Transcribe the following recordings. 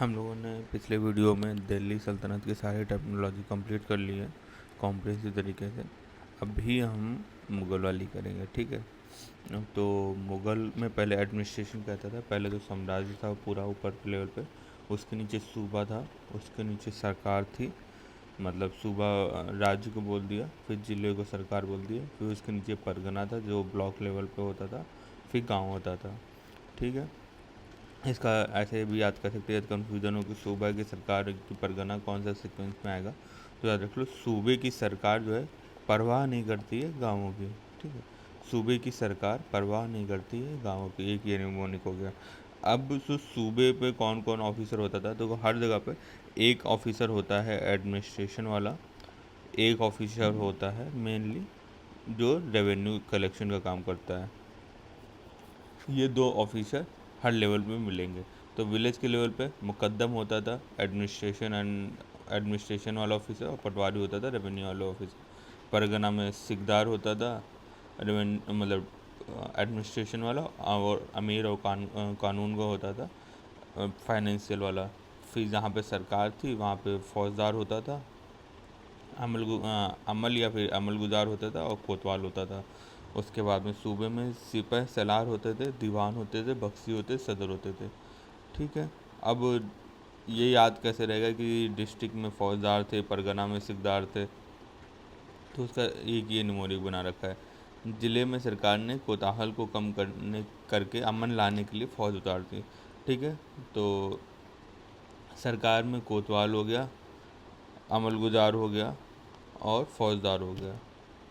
हम लोगों ने पिछले वीडियो में दिल्ली सल्तनत की सारी टेक्नोलॉजी कंप्लीट कर ली है कॉम्प्रिहेंसिव तरीके से। अभी हम मुग़ल वाली करेंगे, ठीक है। तो मुग़ल में पहले एडमिनिस्ट्रेशन कहता था। पहले तो साम्राज्य था पूरा ऊपर के लेवल पे, उसके नीचे सूबा था, उसके नीचे सरकार थी, मतलब सूबा राज्य को बोल दिया, फिर ज़िले को सरकार बोल दिया, फिर उसके नीचे परगना था जो ब्लॉक लेवल पे होता था, फिर गांव होता था, ठीक है। इसका ऐसे भी याद कर सकते हैं, कन्फ्यूजन हो कि सूबे की सरकार की परगना कौन सा सीक्वेंस में आएगा, तो याद रख लो सूबे की सरकार जो है परवाह नहीं करती है गाँवों की, ठीक है। सूबे की सरकार परवाह नहीं करती है गाँवों की, एक ये निमोनिक हो गया। अब सूबे पे कौन कौन ऑफिसर होता था, तो हर जगह पे एक ऑफिसर होता है एडमिनिस्ट्रेशन वाला, एक ऑफिसर होता है मेनली जो रेवेन्यू कलेक्शन का काम करता है। ये दो ऑफिसर हर लेवल पे मिलेंगे। तो विलेज के लेवल पे मुकद्दम होता था एडमिनिस्ट्रेशन वाला ऑफिसर, और पटवारी होता था रेवेन्यू वाला ऑफिसर। परगना में सिकदार होता था रेवेन्यू मतलब एडमिनिस्ट्रेशन वाला, और अमीर और कानून का होता था फाइनेंशियल वाला। फिर जहाँ पे सरकार थी वहाँ पे फौजदार होता था, अमल या फिर अमलगुजार होता था, और कोतवाल होता था। उसके बाद में सूबे में सिपह सलार होते थे, दीवान होते थे, बख्शी होते, सदर होते थे, ठीक है। अब ये याद कैसे रहेगा कि डिस्ट्रिक्ट में फौजदार थे, परगना में सिकदार थे, तो उसका एक ये निमोनिक बना रखा है। ज़िले में सरकार ने कोताहल को कम करके अमन लाने के लिए फौज उतार दी, ठीक है। तो सरकार में कोतवाल हो गया, अमलगुजार हो गया, और फौजदार हो गया,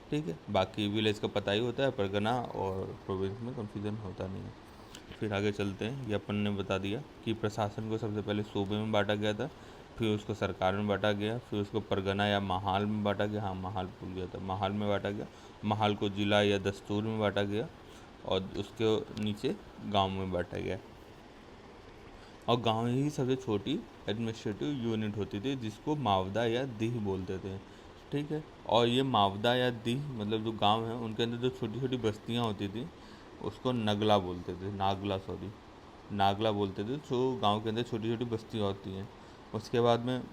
ठीक है। बाकी विलेज का पता ही होता है, परगना और प्रोविंस में कंफ्यूजन होता नहीं है। फिर आगे चलते हैं। ये अपन ने बता दिया कि प्रशासन को सबसे पहले सूबे में बांटा गया था, फिर उसको सरकार में बांटा गया, फिर उसको परगना या महाल में बांटा गया, हाँ महाल भूल गया था, महाल में बांटा गया। महाल को जिला या दस्तूर में बांटा गया, और उसके नीचे गांव में बांटा गया। और गांव ही सबसे छोटी एडमिनिस्ट्रेटिव यूनिट होती थी, जिसको मावदा या दीह बोलते थे, ठीक है। और ये मावदा या दीह मतलब जो गांव है उनके अंदर जो छोटी छोटी बस्तियां होती थी उसको नगला बोलते थे, नागला सॉरी, नागला बोलते थे, जो गांव के अंदर छोटी छोटी बस्तियां होती हैं। उसके बाद में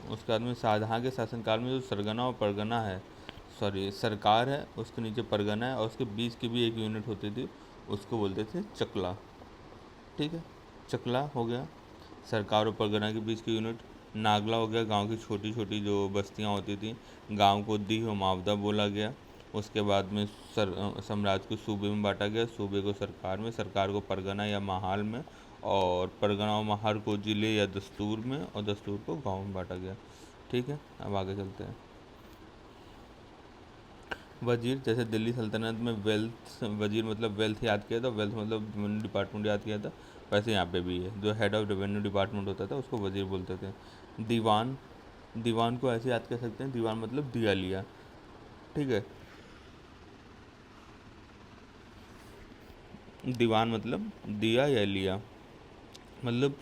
उसके बाद में शाहजहाँ के शासनकाल में जो सरगना और परगना है, सॉरी सरकार है, उसके नीचे परगना है, और उसके बीच की भी एक यूनिट होती थी, उसको बोलते थे चकला, ठीक है। चकला हो गया सरकार और परगना के बीच की यूनिट। नागला हो गया गांव की छोटी छोटी जो बस्तियां होती थी, गांव को दीह और मावदा बोला गया। उसके बाद में साम्राज्य को सूबे में बांटा गया, सूबे को सरकार में, सरकार को परगना या महाल में, और परगना और महाल को जिले या दस्तूर में, और दस्तूर को गांव में बांटा गया, ठीक है। अब आगे चलते हैं। वजीर, जैसे दिल्ली सल्तनत में वेल्थ, वजीर मतलब वेल्थ याद किया था, वेल्थ मतलब रेवेन्यू डिपार्टमेंट याद किया था, वैसे यहाँ पे भी है, जो हेड ऑफ रेवेन्यू डिपार्टमेंट होता था उसको वजीर बोलते थे। दीवान, दीवान को ऐसे याद कर सकते हैं, दीवान मतलब दिया लिया, ठीक है। दीवान मतलब दिया या लिया, मतलब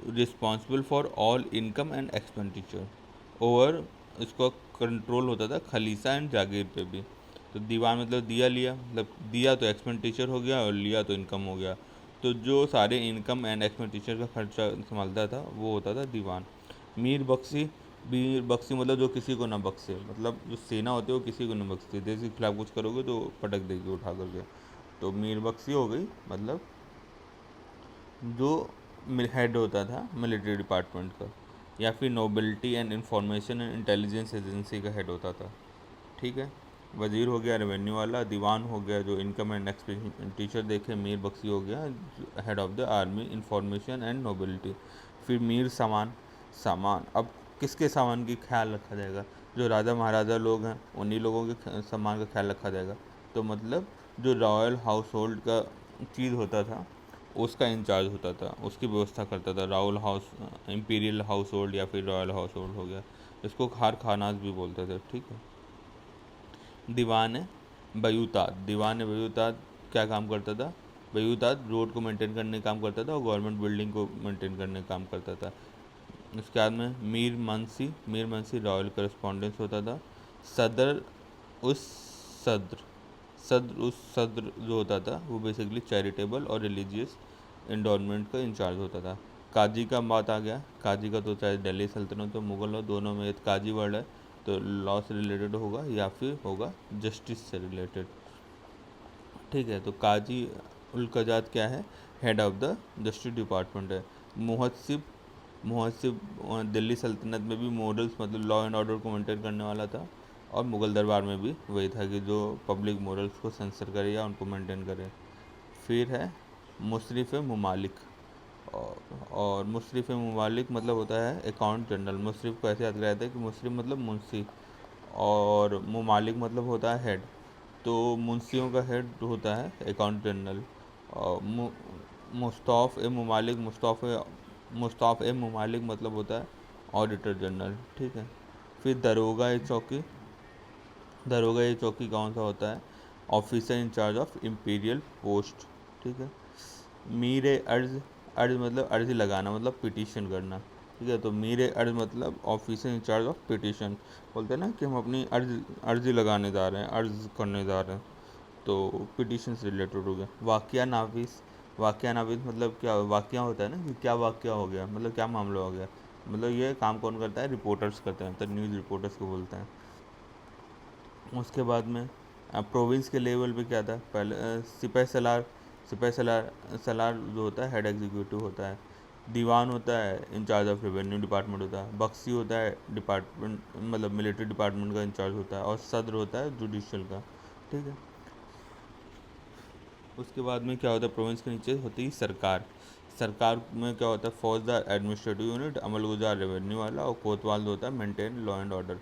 responsible for all income and expenditure over, इसको कंट्रोल होता था खलीसा एंड जागीर पे भी। तो दीवान मतलब दिया लिया, मतलब दिया तो एक्सपेंडिचर हो गया और लिया तो इनकम हो गया। तो जो सारे इनकम एंड एक्सपेंडिचर का खर्चा संभालता था वो होता था दीवान। मीर बख्शी, मीर बख्शी मतलब जो किसी को ना बख्शे, मतलब जो सेना होती है वो किसी को ना बख्शती, देश के खिलाफ कुछ करोगे तो पटक देगी उठा करके। तो मीर बख्शी हो गई मतलब जो हेड होता था मिलिट्री डिपार्टमेंट का, या फिर nobility and information and intelligence agency का हेड होता था, ठीक है। वजीर हो गया रेवेन्यू वाला, दीवान हो गया जो इनकम एंड एक्सपेंडिचर देखे, मीर बख्शी हो गया head of the army information and nobility. फिर मीर सामान, सामान अब किसके सामान की ख्याल रखा जाएगा, जो राजा महाराजा लोग हैं उन्हीं लोगों के सामान का ख्याल रखा जाएगा। तो मतलब जो रॉयल हाउस होल्ड का चीज़ होता था उसका इंचार्ज होता था, उसकी व्यवस्था करता था। Royal house, imperial house hold या फिर रॉयल हाउस होल्ड हो गया, इसको खार खानाज भी बोलते थे, ठीक है। दीवान है बयूतात, दीवान है बयूतात क्या काम करता था, बयूतात रोड को मेंटेन करने का काम करता था और गवर्नमेंट बिल्डिंग को मेंटेन करने का काम करता था। उसके बाद में मीर मंसी, मीर मंसी रॉयल करस्पॉन्डेंस होता था। सदर उस सद्र, सद्र उस सद्र जो होता था वो बेसिकली चैरिटेबल और रिलीजियस इंडोरमेंट का इंचार्ज होता था। काजी का बात आ गया, काजी का तो चाहे दिल्ली सल्तनत हो मुगल हो, दोनों में काजी वर्ड है तो लॉ से रिलेटेड होगा या फिर होगा जस्टिस से रिलेटेड। ठीक है, तो काजी उल कजात क्या है, head of the justice department है। मुहस्सिब, मुहस्सिब दिल्ली सल्तनत में भी मोरल्स मतलब लॉ एंड ऑर्डर को मेंटेन करने वाला था, और मुग़ल दरबार में भी वही था कि जो पब्लिक मोरल्स को सेंसर करे या उनको मेंटेन करे। फिर है मुशरिफ ममालिक, और मुशरिफ ममालिक मतलब होता है अकाउंट जनरल। मुशरिफ को ऐसे याद कराया था कि मुशरिफ मतलब मुंशी, और ममालिक मतलब होता है हेड। तो मुंशियों का हेड होता है अकाउंट जनरल। और मुस्ताफ़ ए ममालिक, मुस्ताफ़ ए ममालिक मतलब होता है ऑडिटर जनरल। ठीक है, फिर दरोगा ए चौकी, दरोगा ए चौकी कौन सा होता है, officer incharge of imperial post. ठीक है, मीर अर्ज, अर्ज मतलब अर्जी लगाना मतलब पिटीशन करना। ठीक है, तो मीर अर्ज मतलब ऑफिसर इंचार्ज ऑफ पिटीशन। बोलते हैं ना कि हम अपनी अर्जी लगाने जा रहे हैं, अर्ज करने जा रहे हैं, तो पिटीशन से रिलेटेड हो गया। वाक़या नाविस, वाक़या नाविस मतलब क्या, वाक़या होता है ना कि क्या वाक़या हो गया, मतलब क्या मामला हो गया, मतलब ये काम कौन करता है, रिपोर्टर्स करते हैं, तो न्यूज़ रिपोर्टर्स को बोलते हैं। उसके बाद में प्रोविंस के लेवल पे क्या था, पहले सिपह सलार, सिपह सलार, सलार जो होता है हेड एग्जीक्यूटिव होता है। दीवान होता है इंचार्ज ऑफ रेवेन्यू डिपार्टमेंट होता है। बख्शी होता है डिपार्टमेंट मतलब मिलिट्री डिपार्टमेंट का इंचार्ज होता है। और सद्र होता है जुडिशल का। ठीक है, उसके बाद में क्या होता है, प्रोविंस के नीचे होती है सरकार। सरकार में क्या होता है, फौजदार एडमिनिस्ट्रेटिव यूनिट, अमलगुजार रेवेन्यू वाला, और कोतवाल जो होता है मेंटेन लॉ एंड ऑर्डर।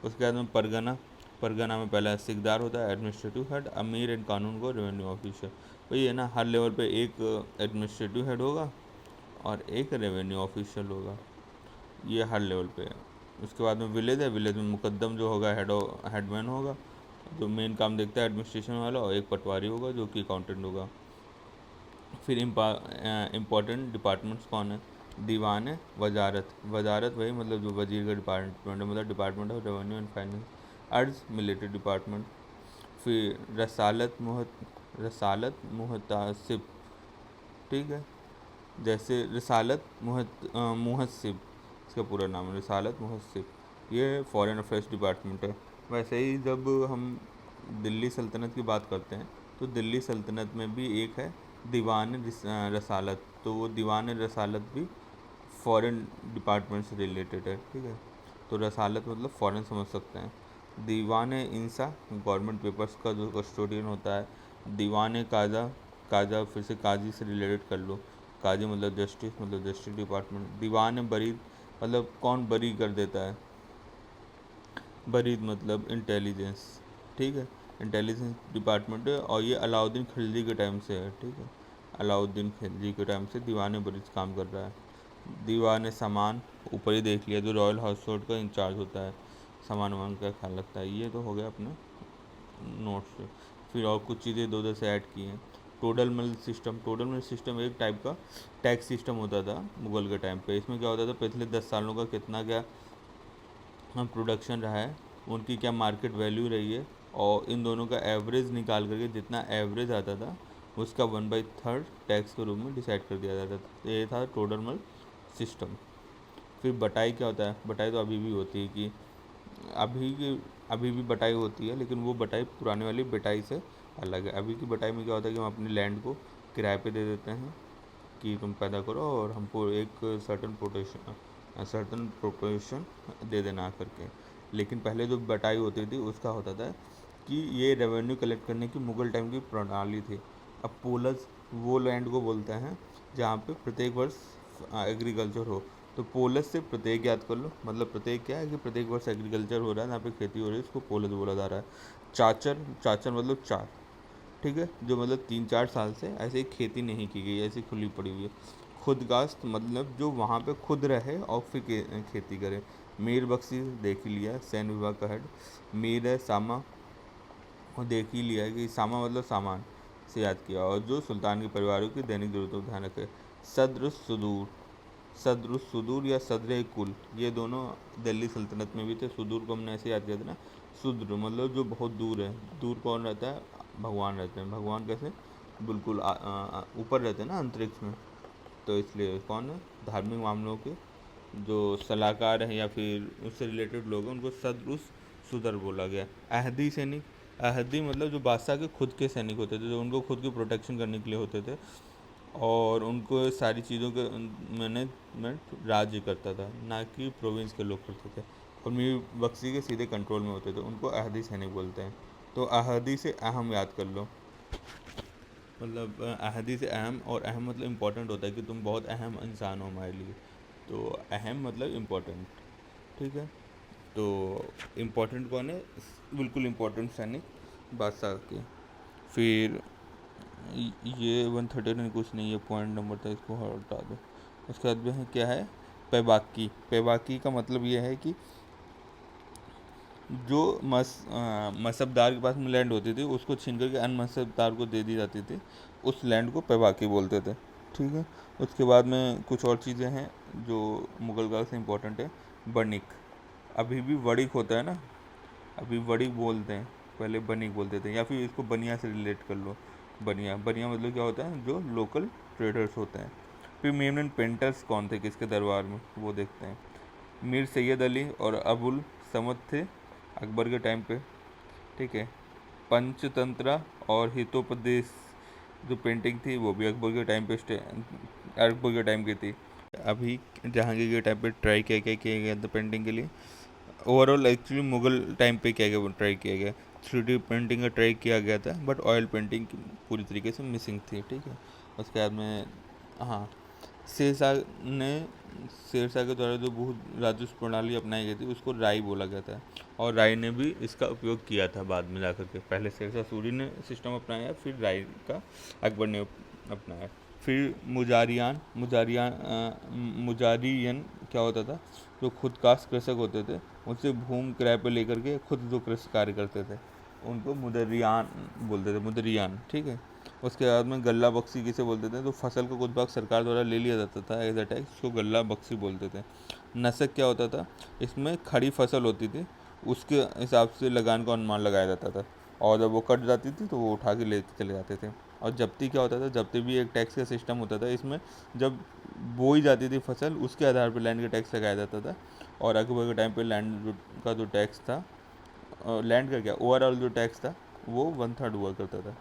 उसके बाद में परगना, परगना में पहला सिकदार होता है एडमिनिस्ट्रेटिव हेड, अमीर एंड कानून को रेवेन्यू ऑफिसर। वही है ना, हर लेवल पे एक एडमिनिस्ट्रेटिव हेड होगा और एक रेवेन्यू ऑफिशियल होगा, ये हर लेवल पे है। उसके बाद में विलेज है, विलेज में मुकद्दम जो होगा हेडमैन होगा, जो मेन काम देखता है एडमिनिस्ट्रेशन वाला, और एक पटवारी होगा जो कि अकाउंटेंट होगा। फिर इम्पॉर्टेंट डिपार्टमेंट्स कौन है, दीवान है, वजारत, वजारत वही मतलब जो वजीर का डिपार्टमेंट है, मतलब department of revenue and finance. अर्ज मिलिट्री डिपार्टमेंट। फिर रसालत मुहतासिब। ठीक है, जैसे रिसालत मुहस्सिब, इसका पूरा नाम है रिसालत मुहस्सिब, ये फॉरेन अफेयर्स डिपार्टमेंट है। वैसे ही जब हम दिल्ली सल्तनत की बात करते हैं तो दिल्ली सल्तनत में भी एक है दीवान रसालत, तो वो दीवान रसालत भी फॉरेन डिपार्टमेंट से रिलेटेड है। ठीक है, तो रसालत मतलब फॉरेन समझ सकते हैं। दीवान इंसा गवर्नमेंट पेपर्स का जो कस्टोडियन होता है। दीवान काजा, काजा फिर से काजी से रिलेटेड कर लो, काजी मतलब जस्टिस, मतलब जस्टिस डिपार्टमेंट। दीवान बरीद मतलब कौन बरी कर देता है, बरीद मतलब इंटेलिजेंस। ठीक है, इंटेलिजेंस डिपार्टमेंट है, और ये अलाउद्दीन खिलजी के टाइम से है। ठीक है, अलाउद्दीन खिलजी के टाइम से दीवान बरीद काम कर रहा है। दीवान सामान, ऊपर ही देख लिया, जो रॉयल हाउस होल्ड का इंचार्ज होता है, सामान वामान का ख्याल रखता है। ये तो हो गया अपने नोट्स से। फिर और कुछ चीज़ें इधर उधर से ऐड की हैं। टोडल मिल सिस्टम, टोडल मिल सिस्टम एक टाइप का टैक्स सिस्टम होता था मुगल के टाइम पे। इसमें क्या होता था, पिछले 10 सालों का कितना क्या प्रोडक्शन रहा है, उनकी क्या मार्केट वैल्यू रही है, और इन दोनों का एवरेज निकाल करके जितना एवरेज आता था उसका 1/3 टैक्स के रूप में डिसाइड कर दिया जाता था। ये था टोडल मिल सिस्टम। फिर बटाई क्या होता है, बटाई तो अभी भी होती है कि अभी की अभी भी बटाई होती है, लेकिन वो बटाई पुराने वाली बटाई से अलग है। अभी की बटाई में क्या होता है कि हम अपनी लैंड को किराए पे दे देते हैं कि तुम पैदा करो और हमको एक सर्टन प्रोपोर्शन दे देना आकर के। लेकिन पहले जो बटाई होती थी उसका होता था कि ये रेवेन्यू कलेक्ट करने की मुगल टाइम की प्रणाली थी। अब पोलस वो लैंड को बोलते हैं जहाँ पे प्रत्येक वर्ष एग्रीकल्चर हो। तो पोलस से प्रत्येक याद कर लो, मतलब प्रत्येक क्या है कि प्रत्येक वर्ष एग्रीकल्चर हो रहा है, जहाँ पे खेती हो रही है, उसको पोलस बोला जा रहा है। चाचर, चाचर मतलब चार। ठीक है, जो मतलब 3-4 साल से ऐसे ही खेती नहीं की गई, ऐसी खुली पड़ी हुई है। खुदगाश्त मतलब जो वहाँ पे खुद रहे और फिर खेती करे। मीर बख्शी देख ही लिया, सैन्य विभाग का हेड। मीर है सामा, और देख ही लिया है कि सामा मतलब सामान से याद किया, और जो सुल्तान के परिवारों की दैनिक जरूरतों का ध्यान रखे। सद्र सुदूर, सद्र सुदूर या सदर कुल, ये दोनों दिल्ली सल्तनत में भी थे। सुदूर को हमने ऐसे याद किया था ना, सुद्र मतलब जो बहुत दूर है। दूर कौन रहता है, भगवान रहते हैं। भगवान कैसे, बिल्कुल ऊपर रहते हैं ना अंतरिक्ष में, तो इसलिए कौन है, धार्मिक मामलों के जो सलाहकार हैं या फिर उससे रिलेटेड लोग हैं उनको सदरुस सुदर बोला गया। अहदी सैनिक, अहदी मतलब जो बादशाह के खुद के सैनिक होते थे, जो उनको खुद की प्रोटेक्शन करने के लिए होते थे, और उनको सारी चीज़ों के मैनेजमेंट राज्य करता था, ना कि प्रोविंस के लोग करते थे, और मीर बख्शी के सीधे कंट्रोल में होते थे, उनको अहदी सैनिक बोलते हैं। तो अहदी से अहम याद कर लो, मतलब अहदी से अहम, और अहम मतलब इम्पोर्टेंट होता है कि तुम बहुत अहम इंसान हो हमारे लिए, तो अहम मतलब इम्पोर्टेंट, ठीक है। तो इम्पोर्टेंट कौन है, बिल्कुल इम्पोर्टेंट सैनिक बादशाह के। फिर ये 139 कुछ नहीं, ये पॉइंट नंबर था, इसको हटा दो। उसके बाद में क्या है, पैबाकी। पैबाकी का मतलब ये है कि जो मसबदार के पास में लैंड होती थी उसको छीन करके अन मसबदार को दे दी जाती थी, उस लैंड को पैबाकी बोलते थे, ठीक है। उसके बाद में कुछ और चीज़ें हैं जो मुगल काल से इम्पोर्टेंट है। बनिक, अभी भी वड़िक होता है ना, अभी वड़िक बोलते हैं, पहले बनिक बोलते थे, या फिर इसको बनिया से रिलेट कर लो। बनिया, बनिया मतलब क्या होता है, जो लोकल ट्रेडर्स होते हैं। फिर मेन पेंटर्स कौन थे किसके दरबार में, वो देखते हैं। मीर सैयद अली और अबुल समद थे अकबर के टाइम पे, ठीक है। पंचतंत्रा और हितोपदेश जो पेंटिंग थी वो भी अकबर के टाइम पे अकबर के टाइम की थी। अभी जहांगीर के टाइम पे ट्राई किया गया था पेंटिंग के लिए। ओवरऑल एक्चुअली मुगल टाइम पे क्या गया, ट्राई किया गया, 3D पेंटिंग का ट्राई किया गया था, बट ऑयल पेंटिंग पूरी तरीके से मिसिंग थी, ठीक है। उसके बाद में, हाँ, शेरशाह ने, शेरशाह के द्वारा जो भू राजस्व प्रणाली अपनाई गई थी उसको राय बोला गया था, और राय ने भी इसका उपयोग किया था बाद में जाकर के। पहले शेरशाह सूरी ने सिस्टम अपनाया, फिर राय का अकबर ने अपनाया। फिर मुजारियन क्या होता था, जो खुद कास्ट कृषक होते थे, उनसे भूमि किराए पर लेकर के खुद जो कृषि कार्य करते थे उनको मुदरियान बोलते थे, मुदरियान, ठीक है। उसके बाद में गल्ला बख्शी किसे बोलते थे, तो फसल का कुछ भाग सरकार द्वारा ले लिया जाता था एज अ टैक्स, उसको गल्ला बख्शी बोलते थे। नसक क्या होता था, इसमें खड़ी फसल होती थी, उसके हिसाब से लगान का अनुमान लगाया जाता था, और जब वो कट जाती थी तो वो उठा के ले चले जाते थे। और जब्ती क्या होता था, जब्ती भी एक टैक्स का सिस्टम होता था, इसमें जब बोई जाती थी फसल उसके आधार पर लैंड का टैक्स लगाया जाता था। और अकबर के टाइम पे लैंड का जो टैक्स था, लैंड का क्या, ओवरऑल जो टैक्स था वो 1/3 हुआ करता था।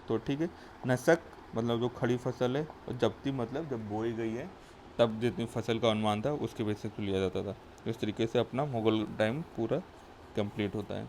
तो ठीक है, नसक मतलब जो खड़ी फसल है, और जब्ती मतलब जब बोई गई है तब जितनी फसल का अनुमान था उसके बेसिस पे लिया जाता था। इस तरीके से अपना मुगल टाइम पूरा कंप्लीट होता है।